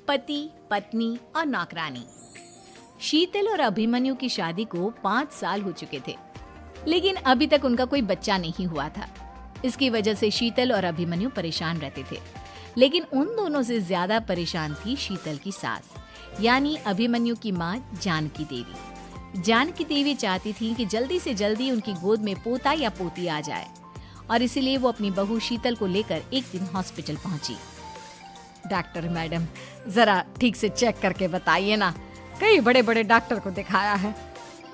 पति, पत्नी और नौकरानी। शीतल और अभिमन्यु की शादी को 5 साल हो चुके थे, लेकिन अभी तक उनका कोई बच्चा नहीं हुआ था। इसकी वजह से शीतल और अभिमन्यु परेशान रहते थे, लेकिन उन दोनों से ज्यादा परेशान थी शीतल की सास, यानी अभिमन्यु की माँ जानकी देवी। जानकी देवी चाहती थी कि जल्दी से जल्दी उनकी गोद में पोता या पोती आ जाए, और इसीलिए वो अपनी बहू शीतल को लेकर एक दिन हॉस्पिटल पहुंची। डॉक्टर मैडम, जरा ठीक से चेक करके बताइए ना। कई बड़े बड़े डॉक्टर को दिखाया है,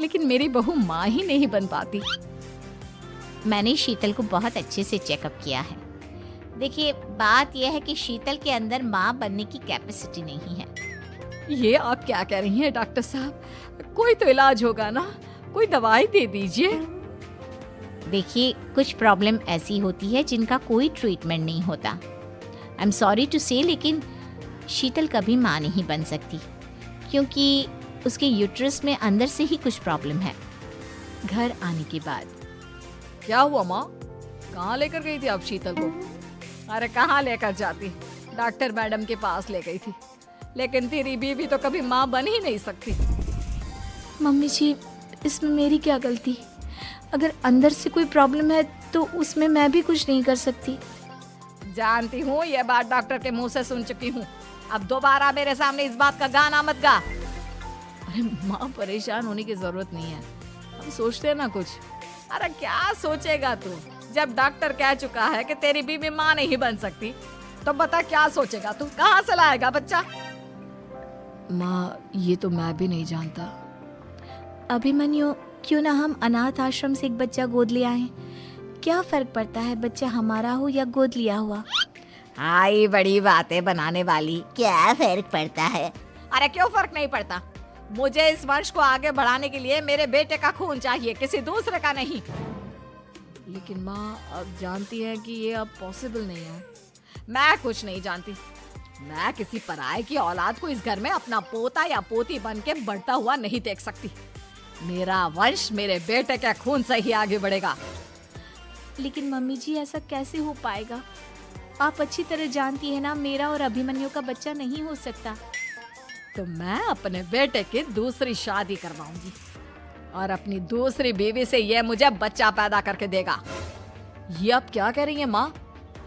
लेकिन मेरी बहू माँ ही नहीं बन पाती। मैंने शीतल को बहुत अच्छे से चेकअप किया है। देखिए, बात यह है कि शीतल के अंदर माँ बनने की कैपेसिटी नहीं है। ये आप क्या कह रही हैं डॉक्टर साहब? कोई तो इलाज होगा ना, कोई दवाई दे दीजिए। देखिए, कुछ प्रॉब्लम ऐसी होती है जिनका कोई ट्रीटमेंट नहीं होता। आई एम सॉरी टू से, लेकिन शीतल कभी माँ नहीं बन सकती, क्योंकि उसके यूट्रस में अंदर से ही कुछ प्रॉब्लम है। घर आने के बाद क्या हुआ माँ? कहाँ लेकर गई थी आप शीतल को? अरे कहाँ लेकर जाती, डॉक्टर मैडम के पास ले गई थी, लेकिन तेरी बीवी तो कभी माँ बन ही नहीं सकती। मम्मी जी, इसमें मेरी क्या गलती? अगर अंदर से कोई प्रॉब्लम है तो उसमें मैं भी कुछ नहीं कर सकती। जानती हूँ, ये बात डॉक्टर के मुंह से सुन चुकी हूँ। अब दोबारा मेरे सामने इस बात का गाना मत गा। अरे माँ, परेशान होने की जरूरत नहीं है, हम सोचते हैं ना कुछ। अरे क्या सोचेगा तू? जब डॉक्टर कह चुका है कि तेरी बीवी माँ नहीं बन सकती, तो बता क्या सोचेगा तू? कहाँ से लाएगा बच्चा? माँ, ये तो मैं भी नहीं जानता। अभिमन्यु, क्यों ना हम अनाथ आश्रम से एक बच्चा गोद ले आए? क्या फर्क पड़ता है बच्चा हमारा हो या गोद लिया हुआ? आई बड़ी बातें बनाने वाली। क्या फर्क पड़ता है? अरे क्यों फर्क नहीं पड़ता? मुझे इस वंश को आगे बढ़ाने के लिए मेरे बेटे का खून चाहिए, किसी दूसरे का नहीं। लेकिन माँ, आप जानती हैं कि ये अब पॉसिबल नहीं है। मैं कुछ नहीं जानती। मैं किसी पराये की औलाद को इस घर में अपना पोता या पोती बन के बढ़ता हुआ नहीं देख सकती। मेरा वंश मेरे बेटे के खून से ही आगे बढ़ेगा। लेकिन मम्मी जी, ऐसा कैसे हो पाएगा? आप अच्छी तरह जानती है ना, मेरा और अभिमन्यु का बच्चा नहीं हो सकता। तो मैं अपने बेटे की दूसरी शादी करवाऊंगी, और अपनी दूसरी बीवी से ये मुझे बच्चा पैदा करके देगा। ये आप क्या कह रही हैं माँ?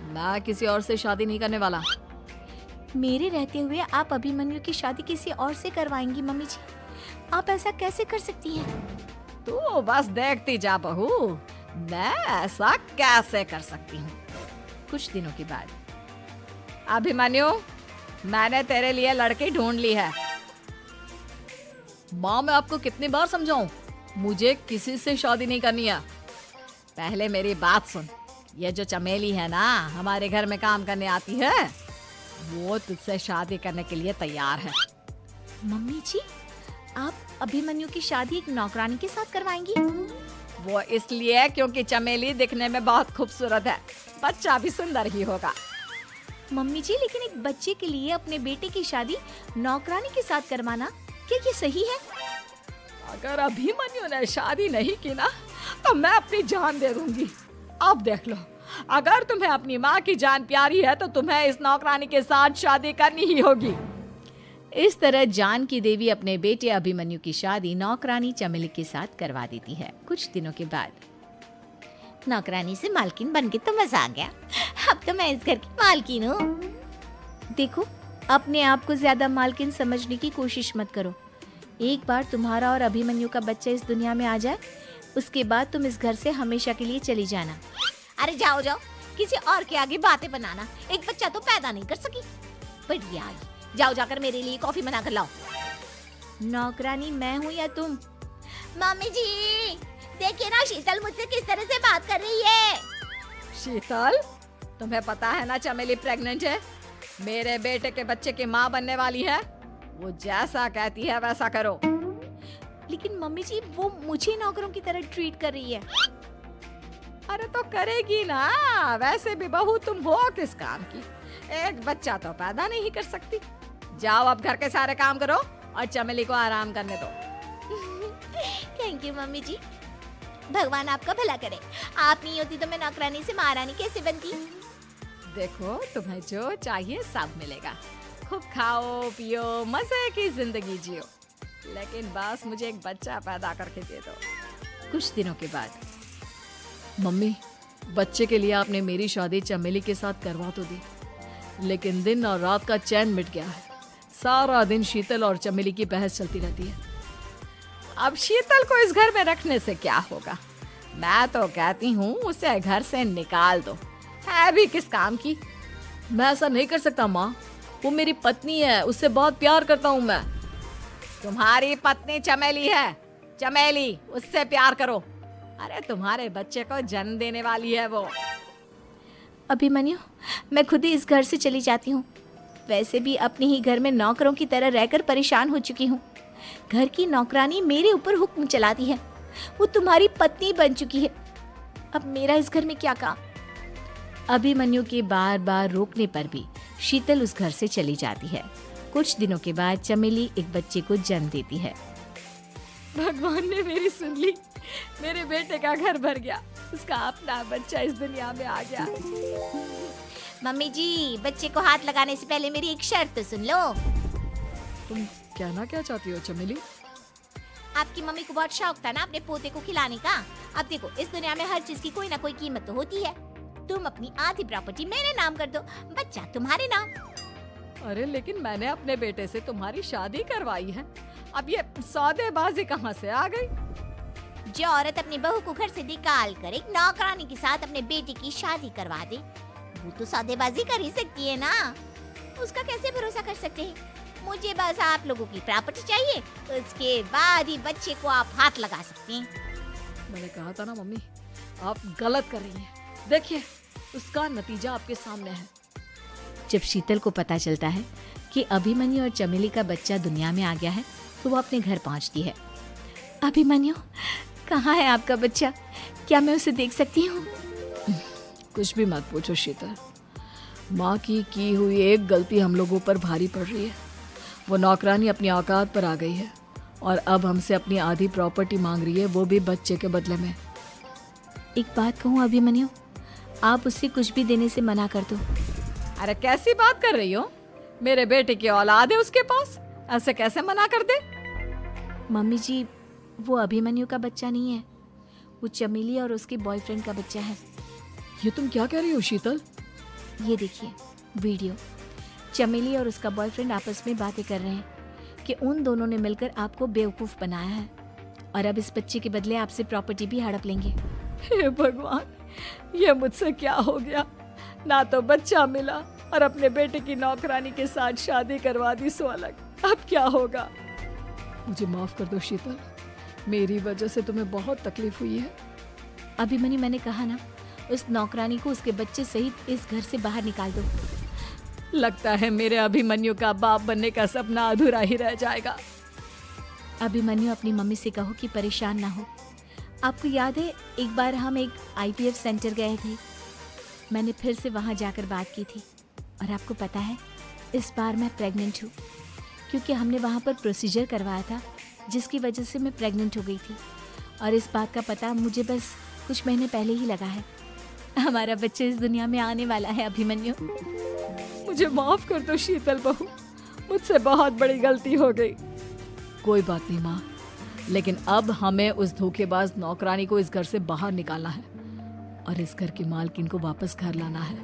मैं किसी और से शादी नहीं करने वाला। मेरे रहते हुए आप अभिमन्यु की शादी किसी और से करवाएंगी? मम्मी जी, आप ऐसा कैसे कर सकती हैं? तू बस देखती जा बहू, मैं ऐसा कैसे कर सकती हूँ। कुछ दिनों के बाद, अभिमन्यु, मैंने तेरे लिए लड़की ढूंढ ली है। माँ, मैं आपको कितनी बार समझाऊं? मुझे किसी से शादी नहीं करनी है। पहले मेरी बात सुन। ये जो चमेली है ना, हमारे घर में काम करने आती है, वो तुझसे शादी करने के लिए तैयार है। मम्मी जी, आप अभिमन्यु की शादी एक नौकरानी के साथ करवाएंगी? वो इसलिए क्योंकि चमेली दिखने में बहुत खूबसूरत है, बच्चा भी सुंदर ही होगा। मम्मी जी, लेकिन एक बच्चे के लिए अपने बेटे की शादी नौकरानी के साथ करवाना, क्या ये सही है? अगर अभिमन्यु ने शादी नहीं की ना, तो मैं अपनी जान दे दूंगी। अब देख लो, अगर तुम्हें अपनी माँ की जान प्यारी है तो तुम्हें इस नौकरानी के साथ शादी करनी ही होगी। इस तरह जानकी देवी अपने बेटे अभिमन्यु की शादी नौकरानी चमेली के साथ करवा देती है। कुछ दिनों के बाद, नौकरानी से मालकिन बन के तो मजा आ गया। अब तो मैं इस घर की मालकिन हूँ। देखो, अपने आप को ज्यादा मालकिन समझने की कोशिश मत करो। एक बार तुम्हारा और अभिमन्यु का बच्चा इस दुनिया में आ जाए, उसके बाद तुम इस घर से हमेशा के लिए चली जाना। अरे जाओ जाओ, किसी और के आगे बातें बनाना। एक बच्चा तो पैदा नहीं कर सकी, बढ़िया। जाओ जाकर मेरे लिए कॉफी बना कर लाओ। नौकरानी मैं हूँ या तुम? मम्मी जी, देखिए ना शीतल मुझसे किस तरह से बात कर रही है। शीतल, तुम्हें पता है ना चमेली प्रेग्नेंट है, मेरे बेटे के बच्चे की माँ बनने वाली है। वो जैसा कहती है वैसा करो। लेकिन मम्मी जी, वो मुझे नौकरों की तरह ट्रीट कर रही है। अरे तो करेगी ना, वैसे भी बहू तुम हो किस काम की? एक बच्चा तो पैदा नहीं कर सकती। जाओ अब घर के सारे काम करो और चमेली को आराम करने दो। थैंक यू मम्मी जी, भगवान आपका भला करे। आप नहीं होती तो मैं नौकरानी से महारानी कैसे बनती। देखो, तुम्हें जो चाहिए सब मिलेगा। खूब खाओ पियो, मजे की जिंदगी जियो, लेकिन बस मुझे एक बच्चा पैदा करके दे दो। कुछ दिनों के बाद, मम्मी, बच्चे के लिए आपने मेरी शादी चमेली के साथ करवा तो दी, लेकिन दिन और रात का चैन मिट गया है। सारा दिन शीतल और चमेली की बहस चलती रहती है। अब शीतल को इस घर में रखने से क्या होगा? मैं तो कहती हूँ उसे घर से निकाल दो, है भी किस काम की। मैं ऐसा नहीं कर सकता माँ, वो मेरी पत्नी है, उससे बहुत प्यार करता हूँ मैं। तुम्हारी पत्नी चमेली है, चमेली, उससे प्यार करो। अरे तुम्हारे बच्चे को जन्म देने वाली है वो। अभिमन्यु, मैं खुद ही इस घर से चली जाती हूँ। वैसे भी अपने ही घर में नौकरों की तरह रहकर परेशान हो चुकी हूँ। घर की नौकरानी मेरे ऊपर हुक्म चलाती है, वो तुम्हारी पत्नी बन चुकी है। अब मेरा इस घर में क्या काम? अभिमन्यु के बार बार रोकने पर भी शीतल उस घर से चली जाती है। कुछ दिनों के बाद चमेली एक बच्चे को जन्म देती है। भगवान ने मेरी सुन ली, मेरे बेटे का घर भर गया, उसका अपना बच्चा इस दुनिया में आ गया। मम्मी जी, बच्चे को हाथ लगाने से पहले मेरी एक शर्त तो सुन लो। तुम कहना क्या चाहती हो चमेली? आपकी मम्मी को बहुत शौक था ना अपने पोते को खिलाने का। अब देखो, इस दुनिया में हर चीज की कोई ना कोई कीमत तो होती है। तुम अपनी आधी प्रॉपर्टी मेरे नाम कर दो, बच्चा तुम्हारे नाम। अरे लेकिन मैंने अपने बेटे से तुम्हारी शादी करवाई है, अब ये सौदेबाजी कहाँ से आ गई? जो औरत अपनी बहू को घर से निकाल कर एक नौकरानी के साथ अपने बेटे की शादी करवा दे, वो तो सौदेबाजी कर ही सकती है ना। उसका कैसे भरोसा कर सकते हैं? मुझे बस आप लोगों की प्रॉपर्टी चाहिए, उसके बाद ही बच्चे को आप हाथ लगा सकते हैं। मैंने कहा था ना मम्मी, आप गलत कर रही हैं। देखिए, उसका नतीजा आपके सामने है। जब शीतल को पता चलता है कि अभिमन्यु और चमेली का बच्चा दुनिया में आ गया है, तो वो अपने घर पहुंचती है। अभिमन्यु, कहाँ है आपका बच्चा? क्या मैं उसे देख सकती हूँ? कुछ भी मत पूछो शीतल, माँ की हुई एक गलती हम लोगों पर भारी पड़ रही है। वो नौकरानी अपनी औकात पर आ गई है और अब हमसे अपनी आधी प्रॉपर्टी मांग रही है, वो भी बच्चे के बदले में। एक बात कहूँ अभिमन्यु, आप उससे कुछ भी देने से मना कर दो। अरे कैसी बात कर रही हो? मेरे बेटे की औलाद है उसके पास, ऐसे कैसे मना कर दे? मम्मी जी, वो अभिमन्यु का बच्चा नहीं है, वो चमेली और उसके बॉयफ्रेंड का बच्चा है। ये तुम क्या कह रही हो शीतल? ये देखिए वीडियो, चमेली और उसका बॉयफ्रेंड आपस में बातें कर रहे हैं कि उन दोनों ने मिलकर आपको बेवकूफ बनाया है और अब इस बच्चे के बदले आपसे प्रॉपर्टी भी हड़प लेंगे। हे भगवान, ये मुझसे क्या हो गया? ना तो बच्चा मिला और अपने बेटे की नौकरानी के साथ शादी करवा दी सो अलग। अब क्या होगा? मुझे माफ कर दो शीतल, मेरी वजह से तुम्हें बहुत तकलीफ हुई है। अभिमन्यु, मैंने कहा ना, उस नौकरानी को उसके बच्चे सहित इस घर से बाहर निकाल दो। लगता है मेरे अभिमन्यु का बाप बनने का सपना अधूरा ही रह जाएगा। अभिमन्यु, अपनी मम्मी से कहो कि परेशान ना हो। आपको याद है एक बार हम एक IVF सेंटर गए थे, मैंने फिर से वहाँ जाकर बात की थी और आपको पता है इस बार मैं प्रेग्नेंट हूँ, क्योंकि हमने वहाँ पर प्रोसीजर करवाया था जिसकी वजह से मैं प्रेग्नेंट हो गई थी और इस बात का पता मुझे बस कुछ महीने पहले ही लगा है। हमारा बच्चा इस दुनिया में आने वाला है अभिमन्यु। मुझे माफ कर दो शीतल बहू, मुझसे बहुत बड़ी गलती हो गई। कोई बात नहीं माँ, लेकिन अब हमें उस धोखेबाज नौकरानी को इस घर से बाहर निकालना है और इस घर की मालकिन को वापस घर लाना है,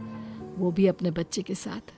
वो भी अपने बच्चे के साथ।